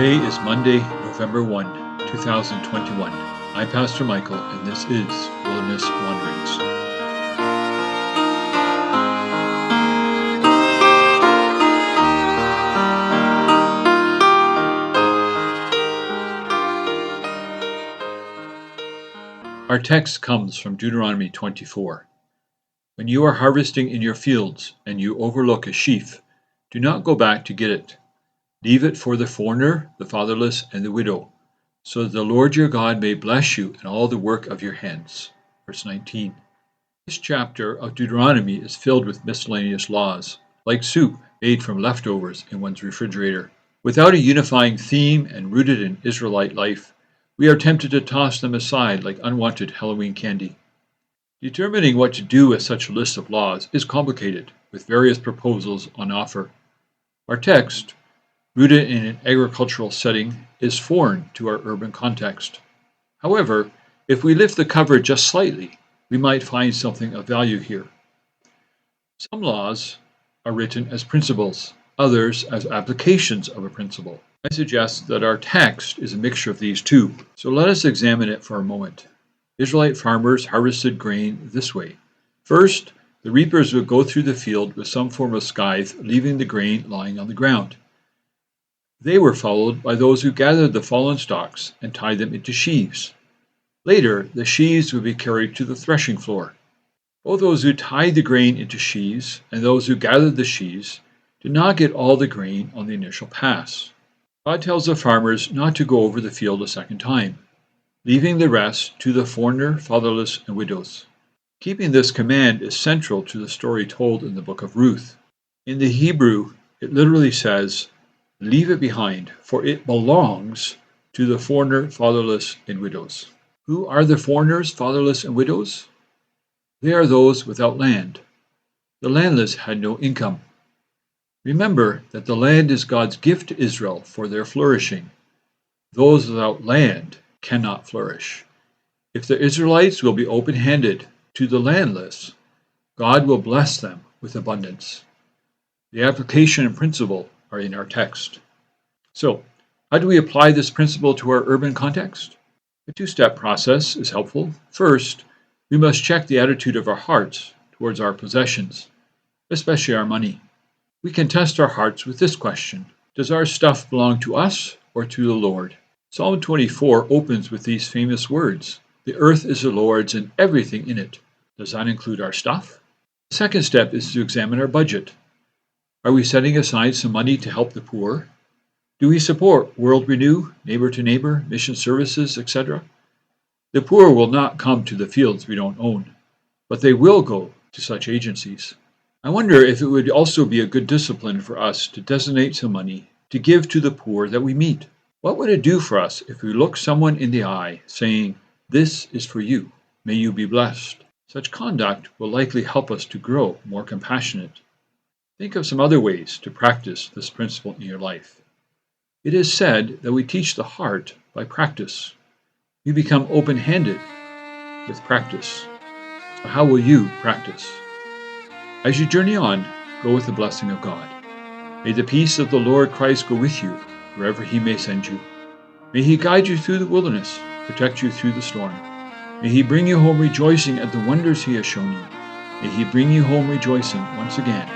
Today is Monday, November 1, 2021. I'm Pastor Michael, and this is Wilderness Wanderings. Our text comes from Deuteronomy 24. When you are harvesting in your fields and you overlook a sheaf, do not go back to get it. Leave it for the foreigner, the fatherless, and the widow, so that the Lord your God may bless you in all the work of your hands. Verse 19. This chapter of Deuteronomy is filled with miscellaneous laws, like soup made from leftovers in one's refrigerator. Without a unifying theme and rooted in Israelite life, we are tempted to toss them aside like unwanted Halloween candy. Determining what to do with such a list of laws is complicated, with various proposals on offer. Our text, rooted in an agricultural setting, is foreign to our urban context. However, if we lift the cover just slightly, we might find something of value here. Some laws are written as principles, others as applications of a principle. I suggest that our text is a mixture of these two, so let us examine it for a moment. Israelite farmers harvested grain this way. First, the reapers would go through the field with some form of scythe, leaving the grain lying on the ground. They were followed by those who gathered the fallen stalks and tied them into sheaves. Later, the sheaves would be carried to the threshing floor. Both those who tied the grain into sheaves and those who gathered the sheaves did not get all the grain on the initial pass. God tells the farmers not to go over the field a second time, leaving the rest to the foreigner, fatherless, and widows. Keeping this command is central to the story told in the book of Ruth. In the Hebrew, it literally says, "Leave it behind, for it belongs to the foreigner, fatherless, and widows." Who are the foreigners, fatherless, and widows? They are those without land. The landless had no income. Remember that the land is God's gift to Israel for their flourishing. Those without land cannot flourish. If the Israelites will be open-handed to the landless, God will bless them with abundance. The application and principle are in our text. So, how do we apply this principle to our urban context? A two-step process is helpful. First, we must check the attitude of our hearts towards our possessions, especially our money. We can test our hearts with this question: does our stuff belong to us or to the Lord? Psalm 24 opens with these famous words: "The earth is the Lord's and everything in it." Does that include our stuff? The second step is to examine our budget. Are we setting aside some money to help the poor? Do we support World Renew, Neighbor to Neighbor, mission services, etc.? The poor will not come to the fields we don't own, but they will go to such agencies. I wonder if it would also be a good discipline for us to designate some money to give to the poor that we meet. What would it do for us if we look someone in the eye saying, "This is for you, may you be blessed"? Such conduct will likely help us to grow more compassionate. Think of some other ways to practice this principle in your life. It is said that we teach the heart by practice. We become open-handed with practice. So how will you practice? As you journey on, go with the blessing of God. May the peace of the Lord Christ go with you wherever He may send you. May He guide you through the wilderness, protect you through the storm. May He bring you home rejoicing at the wonders He has shown you. May He bring you home rejoicing once again